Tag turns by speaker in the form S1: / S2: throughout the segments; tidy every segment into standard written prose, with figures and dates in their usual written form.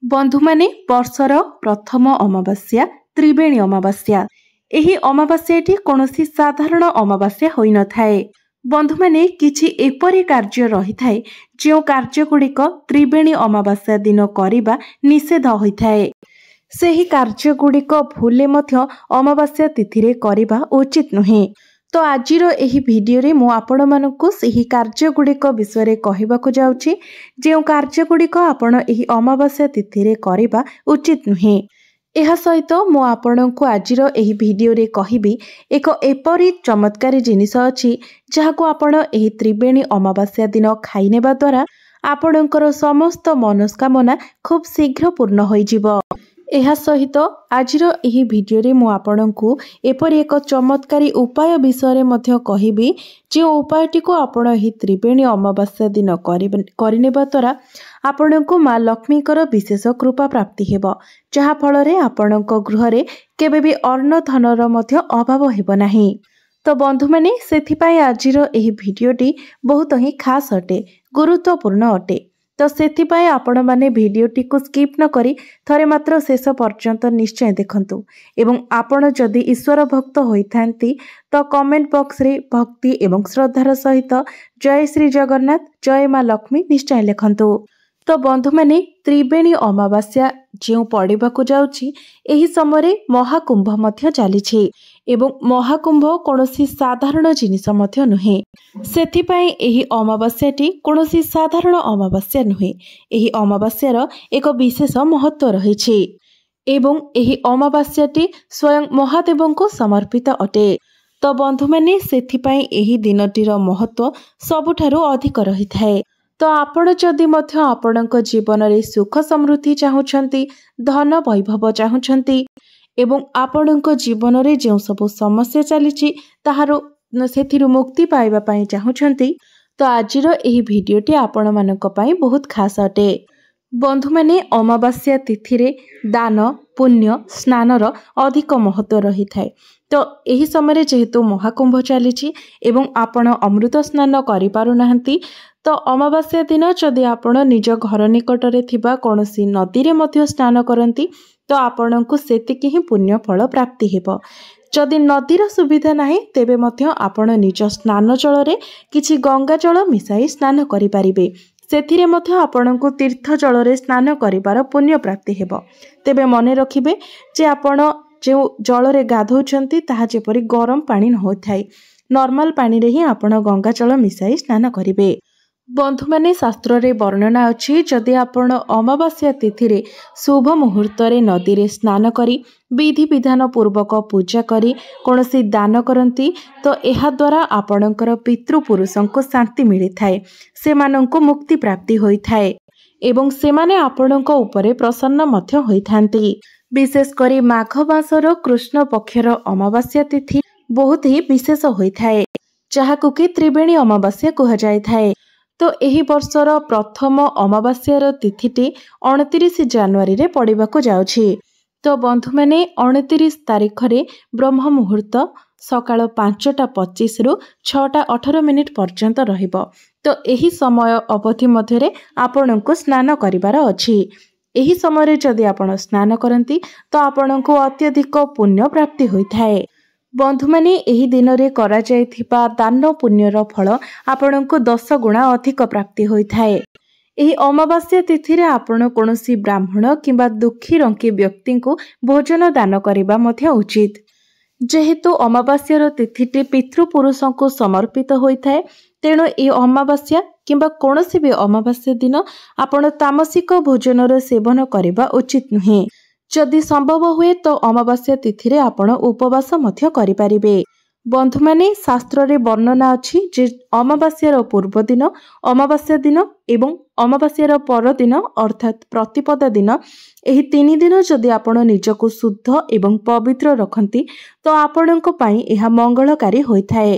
S1: बंधु माने वर्षर प्रथम अमावास्या त्रिवेणी अमावास्या। एही अमावास्याटी कौनसी साधारण अमावास्या होई न थाए। बंधु माने किछि एपरि कार्य रही थाए जो कार्यगुड़िक त्रिवेणी अमावास्या दिन करिबा निषेध होइथाए। सेही कार्यगुड़िक भूले मध्य अमावास्या तिथिरे करिबा उचित नुहे। तो आजिर एही भिडियो रे मु आपण मानकु सेही कार्यगुड़िक विषय कहबाकू जाउछि जे कार्यगुड़िक आपण एही अमावास्या तिथिरे करिबा उचित नुहे। एहा सहित मु आपणको आजिर एही भिडियो रे कहिबी एक एपरि चमत्कारी जिनिस अछि जहाको आपण एही त्रिवेणी अमावास्या दिन खाइ नेबा द्वारा आपणकर समस्त मनस्कामना खूब शीघ्र पूर्ण होई जिवो। एहा सहित आजिर एही भिडियो रे मु आपणको एपरि एक चमत्कारी उपाय विषय मध्य कहिबी जे उपायटी को आपण एही त्रिवेणी अमावास्या दिन करिनेबा द्वारा आपणको माँ लक्ष्मीकर विशेष कृपा प्राप्ति हेबो, जहा फल रे आपणको गृह रे केबे भी अन्न धनर मध्य अभाव हेबो नाही। तो बंधु माने सेथिपाई आजिर एही भिडियोटी बहुत ही खास अटे, गुरुत्वपूर्ण अटे। तो सेथिपाई आपण माने भिडियोटी को स्किप न करी थरे मात्र शेष पर्यंत निश्चय देखंतु एवं आपण जदि ईश्वर भक्त होइथांती तो कमेंट बॉक्स रे भक्ति एवं श्रद्धार सहित जय श्री जगन्नाथ जय माँ लक्ष्मी निश्चय लिखंतु। तो बंधु माने त्रिवेणी अमावास्या जो पड़िबाकू जाउछि एही समय महाकुंभ मध्य चलीछि एवं महाकुंभ कोनोसी साधारण जिनिस मध्य नुहे। सेथिपाई एही अमावास्याटी कोनोसी साधारण अमावास्या नुहे। एही अमावास्यार एक विशेष महत्व रहिछि एवं एही अमावास्याटी स्वयं महादेवंको समर्पित अटे। तो बंधु माने सेथिपाई एही दिनटीर महत्व सबुठारु अधिक रहिथाए। तो आपण जदि मध्य आपणको जीवन रे सुख समृद्धि चाहुछंती, धन वैभव चाहुछंती एवं आपणको जीवन रे जो सब समस्या चलीछि ताहारो सेथिरु मुक्ति पाइबा पई चाहुछंती तो आजिर एही भिडियोटी आपण मानक पई बहुत खास अटे। बंधु माने अमावास्या तिथि रे दान पुण्य स्नानर अधिक महत्व रही थाए। तो एही समय जेहेतु महाकुंभ चलीछि एवं आपण अमृत स्नान करि पारु नाहंती तो अमावास्या दिन जदि आपण निज घर निकटरे थिबा कोनोसी नदी रे मध्य स्नान करंती तो आपणको सेतिकी ही पुण्य फल प्राप्ति हेबो। जदि नदीर सुविधा नाही तेबे मध्य आपण निज स्नान जल रे किछि गंगा जल मिसाई स्नान करि पारिबे। सेथिरे मध्य आपणको तीर्थ जल रे स्नान करिबार पुण्य प्राप्ति हेबो। तेबे मने रखिबे जे आपण जो जल रे गाधौछंती ताहा जेपरि गरम पानी न होथाय, नॉर्मल पानी रे ही आपण गंगा जल मिसाई स्नान करिबे। बंधु माने शास्त्र रे वर्णना अछि जदि आपण अमावास्या तिथि रे शुभ मुहूर्त रे नदी रे स्नान करी विधि विधान पूर्वक पूजा करी कोनोसी दान करंती तो एहा द्वारा आपणकर पितृपुरुषंको शांति मिली थाए, सेमानंको मुक्ति प्राप्ति होई थाए एवं सेमाने आपणको उपरे प्रसन्न मध्य होई थांती। विशेष करी माघ मासर कृष्ण पक्षर अमावास्या तिथि बहुत ही विशेष होई थाए, जहाकु कि त्रिवेणी अमावास्या कहा जाय थाए। तो एही वर्षर प्रथम अमावास्यार तिथिटी 29 जनवरी रे पड़िबाकू जाउछि। तो बंधु माने 29 तारिख रे ब्रह्म मुहूर्त सकाळ 5:25 रु 6:18 पर्यंत रहिबो। तो एही समय अवधि मध्य रे आपणको स्नान करिवार अछि। एही समय जदि आपण स्नान करंती तो आपणको अत्यधिक पुण्य प्राप्ति होइथाए। बंधु माने एही दिन रे करा जायथिबा दान पुण्यर फल आपणको 10 गुणा अधिक प्राप्ति होइथाए। एही अमावास्या तिथि रे आपण कोनोसी ब्राह्मण किंबा दुखी रंकी व्यक्ति को भोजन दान करिबा मध्य उचित। जेहेतु अमावास्यार तिथिटी पितृपुरुषों को समर्पित होइथाए तेणु ए अमावास्या किंबा कोनोसी भी अमावास्या दिन आपण तामसिक भोजनर सेवन करिबा उचित नुहे। जदि संभव हुए तो अमावास्या तिथि रे आपण उपवास मध्य करि पारिबे। बंधु माने शास्त्र रे वर्णना अछि जे अमावास्यार पूर्व दिन, अमावास्या दिन एवं अमावास्यार पर दिन अर्थात प्रतिपदा दिन एही 3 दिन जदि आपण निजको शुद्ध एवं पवित्र रखंती तो आपणको पई एहा मंगलकारी होइथाए।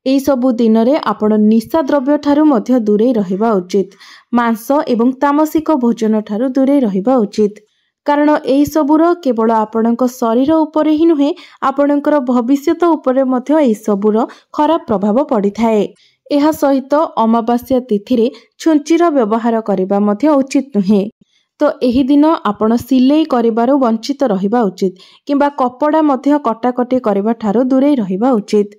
S1: एही सबु दिन रे आपण निशा द्रव्य ठारू मध्य दूरे रहिबा उचित, मांस एवं तामसिक भोजन ठारू दूरे रहिबा उचित। कारण एही सबुर केवल आपणको शरीर उपरे ही नुहे आपणकर भविष्यत उपरे मध्य एही सबुर खराब प्रभाव पड़ी थाए। एहा सहित अमावास्या तिथि रे छुंचीर व्यवहार करिबा मध्य उचित नुहे। तो एही दिन आपण सिलेई करिबारु वंचित रहिबा उचित किंबा कपड़ा मध्य कटाकटी करिबा ठारो दूरे रहिबा उचित।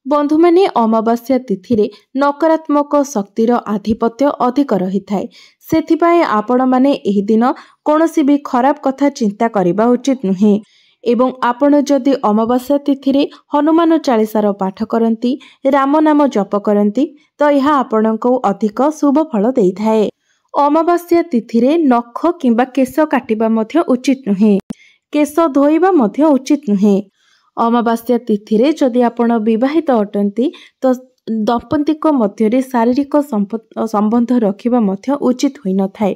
S1: बंधु माने अमावास्या तिथि रे नकारात्मक शक्तिर आधिपत्य अधिक रही थाए, सेथिपाई आपण माने एही दिन कोनोसी भी खराब कथा चिंता करिबा उचित नुहे। एवं आपण जदि अमावास्या तिथि रे हनुमान चालीसार पाठ करती, राम नाम जप करती तो यह आपणको अधिक शुभ फल देई थाए। अमावास्या तिथि रे नख किंबा केश काटिबा मध्य उचित नुहे, केश धोइबा मध्य उचित नुहे। अमावास्या तिथि रे जदि आपण विवाहित अटंती तो दंपतिक मध्य शारीरिक संबंध रखिबा मध्य उचित होई न थाए।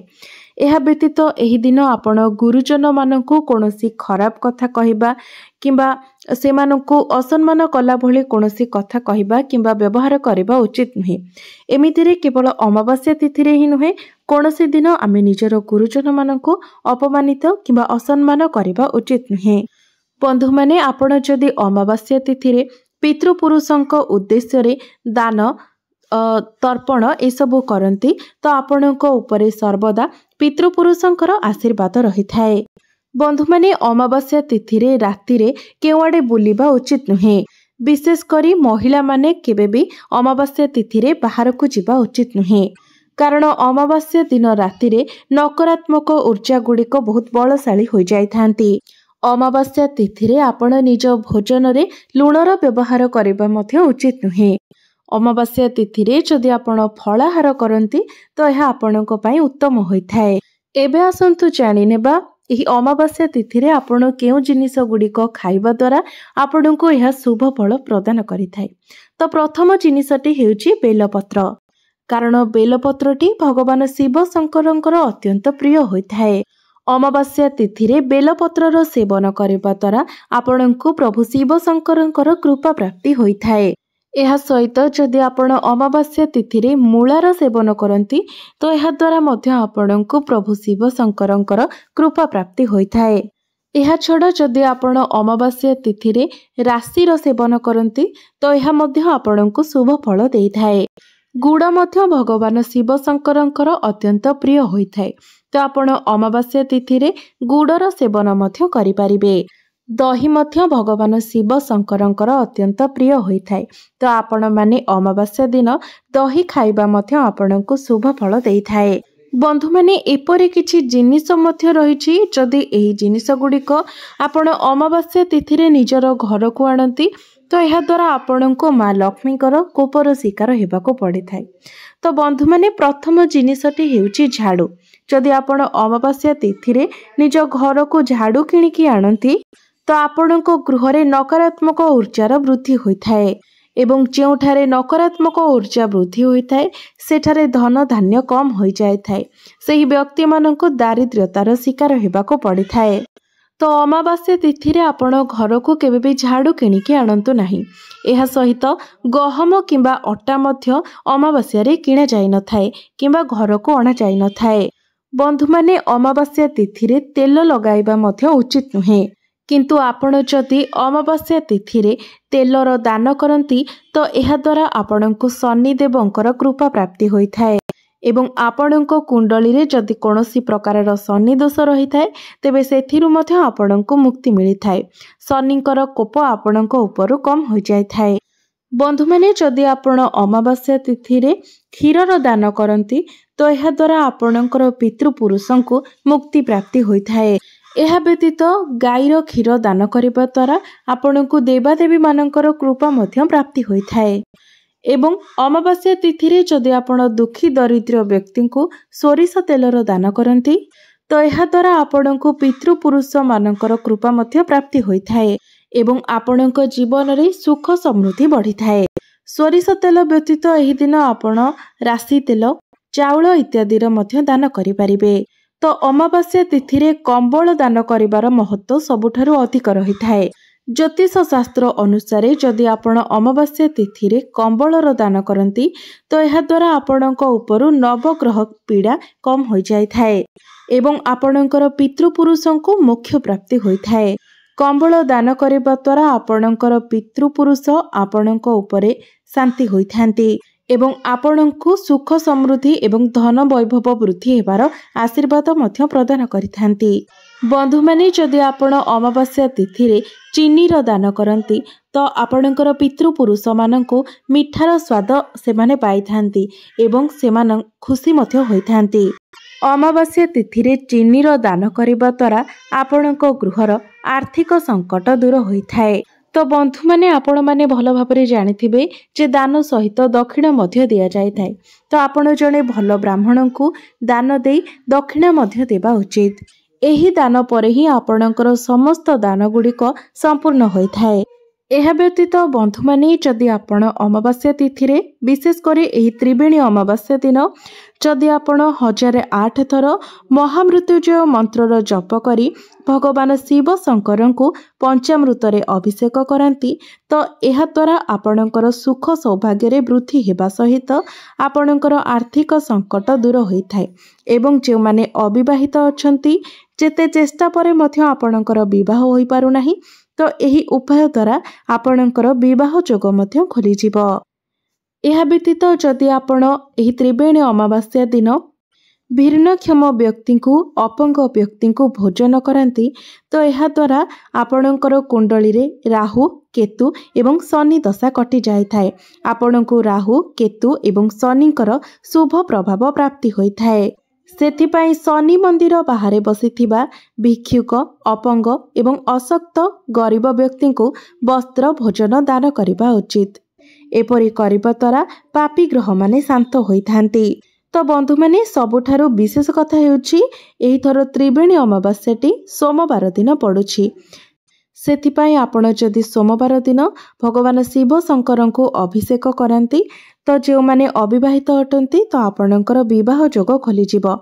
S1: एहा व्यतीत एही दिन आपण गुरुजन मानकु कोनोसी खराब कथा कहिबा किंबा सेमानकु असम्मान कला भली कोनोसी कथा कहिबा किंबा व्यवहार करिबा उचित नुहे। एमितिरे केवल अमावास्या तिथि रे ही नुहे, कोनोसी दिन आमे निजर गुरुजन मानकु अपमानित किंबा असम्मान करिबा उचित नुहे। बंधु माने आपण जदि अमावास्या तिथि रे पितृपुरुषंक उद्देश्य रे दान तर्पण एसबु करती तो आपणको उपरे सर्वदा पितृपुरुषंकर आशीर्वाद रही थाए। बंधु माने अमावास्या तिथि रे राति रे केवाडे बुलिबा उचित नुहे, विशेष करी महिला माने केबे भी अमावास्या तिथि रे बाहर को जिबा उचित नुहे, कारण अमावास्या दिन राति रे नकारात्मक ऊर्जा गुड़िक बहुत बलशाली हो जाई थांती। अमावास्या तिथि रे आपण निज भोजन रे लुणर व्यवहार करिबा मध्य उचित नुहे। अमावास्या तिथि रे जदि आपण फलाहार करती तो यह आपणको पई उत्तम होई थाए। एबे आसंतु जानि नेबा एही अमावास्या तिथि रे आपण केउ जिनिस गुड़िक खाइबा द्वारा आपणको यह शुभ फल प्रदान करि थाए। तो प्रथम जिनिसटी हेउची बेलपत्र, कारण बेलपत्रटी भगवान शिव शंकरंकर अत्यंत प्रिय होई थाए। अमावास्या तिथि रे बेलपत्रर सेवन करिबा द्वारा आपणको प्रभु शिव शंकरंकर कृपा प्राप्ति होई थाए। एहा सहित जदि आपण अमावास्या तिथि रे मूलार सेवन करती तो एहा द्वारा मध्य आपणको प्रभु शिव शंकरंकर कृपा प्राप्ति होई थाए। एहा छडा जदि आपण अमावास्या तिथि रे राशिर सेवन करती तो एहा मध्य आपणको शुभ फल देई थाए। गुड़ मध्य भगवान शिव शंकरंकर अत्यंत प्रिय होई थाए, तो आपण अमावास्या तिथि रे गुड़र सेवन मध्य करि परिबे। दही मध्य भगवान शिव शंकरंकर अत्यंत प्रिय होई थाए, तो आपण माने अमावास्या दिन दही खाइबा मध्य आपणको शुभ फल देई थाए। बंधु माने एपरि किछि जिनिस मध्य रहिछि, जदि एही जिनिस गुड़िक आपण अमावास्या तिथि रे निजर घर को आणती तो यह द्वारा आपणको माँ लक्ष्मीकर कोपर शिकार हेबाको पड़ि थाए। तो बंधु माने प्रथम जिनिसटी हेउछि झाड़ू। जदि आपण अमावास्या तिथि रे निज घर को झाड़ू किणिकी आणती तो आपणको गृह रे नकारात्मक ऊर्जार वृद्धि होई थाए, एवं जेउठारे नकारात्मक ऊर्जा वृद्धि होई थाए सेठारे धन धान्य कम होई जाय थाए, सेही व्यक्ति माननको दारिद्र्यतार शिकार हेबाको पड़ि थाए। तो अमावास्या तिथि रे आपण घर को केबे भी झाड़ू किणिकी आणंतु नाही। एहा सहित गहम किंबा अटा मध्य अमावास्या रे किणा जाई न थाए किंबा घर को अणा जाई न थाए। बंधु माने अमावास्या तिथि रे तेल लगाइबा मध्य उचित नुहे, किंतु आपण जदि अमावास्या तिथि रे तेलर दान करती तो एहा द्वारा आपणको शनिदेवंकर कृपा प्राप्ति होई थाए, एवं आपणको कुंडली रे जदि कोनोसी प्रकारर शनि दोष रही थाए तेबे सेथिरु मध्य आपणको मुक्ति मिली थाए। शनिकर कोप आपणको उपरु कम हो जाय थाए। बंधु माने जदि आपण अमावास्या तिथि रे क्षीरर दान करती तो एहा द्वारा आपणकर पितृपुरुषंकु मुक्ति प्राप्ति होई थाए। एहा व्यतीत गाईर क्षीर दान करिबा द्वारा आपणको देवादेवी मानकर कृपा मध्य प्राप्ति होई थाए। एवं अमावास्या तिथि रे जदि आपण दुखी दरिद्र व्यक्ति को सोरिष तेलर दान करती तो एहा द्वारा आपणको पितृपुरुष मानकर कृपा मध्य प्राप्ति होई थाए, एवं आपणको जीवन रे सुख समृद्धि बढ़ी थाए। सोरिष तेल व्यतीत एही दिन आपण राशि तेल, चाउल इत्यादि रो मध्य दान करि परिबे। तो अमावास्या तिथि रे कंबल दान करिवार महत्व सबुठारु अधिक रही थाए। ज्योतिष शास्त्र अनुसार जदि आपण अमावास्या तिथि रे कंबलर दान करती तो यह द्वारा आपणको उपरु नवग्रह पीड़ा कम हो जाय थाए, एवं आपणकर पितृपुरुषंकु मोक्ष प्राप्ति होई थाए। कंबल दान करिबा द्वारा आपणकर पितृपुरुष आपणको उपरे शांति होई थांती, एवं आपणଙ୍କୁ सुख समृद्धि एवं धन वैभव वृद्धि हेबार आशीर्वाद मध्य प्रदान करिथांती। बंधु माने जदि आपण अमावास्या तिथि रे चीनी रो दान करंती तो आपणकर पितृपुरुष माननकु मिठार स्वाद सेमाने पाइथांती एवं सेमान खुशी मध्य होइथांती। अमावास्या तिथि रे चीनी रो दान करिबा द्वारा आपणको गृहर आर्थिक संकट दूर होइथाए। तो बंधु माने आपण माने भल भाबरे जानिथिबे जे दान सहित दक्षिण मध्य दिया जाय थाए। तो आपण जणे भल ब्राह्मण को दान देई दक्षिण मध्य देबा उचित। एही दान परे ही आपणकर समस्त दान गुड़िक संपूर्ण होइथाए। एहा व्यतीत बंधु माने जदि आपण अमावास्या तिथि रे विशेष करे एही त्रिवेणी अमावास्या दिन जदि आपण 1008 थर महामृत्युंजय मंत्रर जप करी भगवान शिव शंकर को पंचामृत रे अभिषेक करंती तो एहा द्वारा आपणकर सुख सौभाग्य रे वृद्धि हेबा सहित आपणकर आर्थिक संकट दूर होइथाए। एवं जे माने अविवाहित अछंती जेते चेष्टा परे मध्य आपणकर विवाह होई पारु नाही तो एही उपाय द्वारा आपणकर विवाह जोग मध्य खोली जिवो। एहा व्यतीत जदि आपण एही त्रिवेणी अमावास्या दिन भिन्नक्षम व्यक्ति को अपंग व्यक्ति को भोजन करंती तो एहा द्वारा आपणकर कुंडली रे राहु केतु एवं शनि दशा कटि जाय थाए। आपणको राहु केतु एवं शनिकर शुभ प्रभाव प्राप्ति होई थाए। सेथिपाई शनि मंदिर बाहर बसिथिबा भिक्षुक अपंग एवं अशक्त गरीब व्यक्ति को वस्त्र भोजन दान करिबा उचित। एपरि करिबा द्वारा पापी ग्रह माने शांत होइथांती। तो बंधु माने सबुठारु विशेष कथा हेउछि एही थर त्रिवेणी अमावास्याटी सोमवार दिन पड़ुछि। सेथिपाई आपण जदि सोमवार दिन भगवान शिव शंकर को अभिषेक करंती तो जो माने अविवाहित अटंती तो आपणकर विवाह जोग खोली जिवो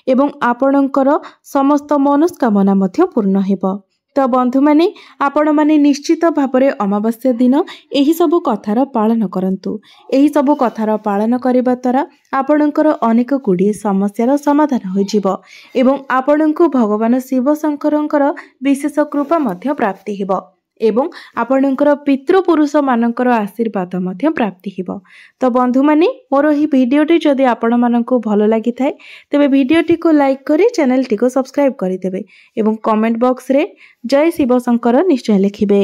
S1: एवं आपणकर समस्त मनस्कामना मध्य पूर्ण हेबो। तो बंधु माने आपण माने निश्चित भाबरे अमावास्या दिन एही सबु कथार पालन करंतु। एही सबु कथार पालन करिबा द्वारा आपणकर अनेक गुडी समस्यार समाधान होई जिवो एवं आपणଙ୍କୁ भगवान शिव शंकरଙ୍କର विशेष कृपा मध्य प्राप्ति हेबो एवं आपणଙ୍କର पितृपुरुष मानकर आशीर्वाद मध्य प्राप्ति हेबो। तो बंधु माने मोर ही वीडियोटी जदि आपण माननको भलो लागि थाए तबे वीडियोटी को लाइक करी चैनल टी को सब्सक्राइब करि देबे एवं कमेंट बॉक्स रे जय शिव शंकर निश्चय लिखिबे।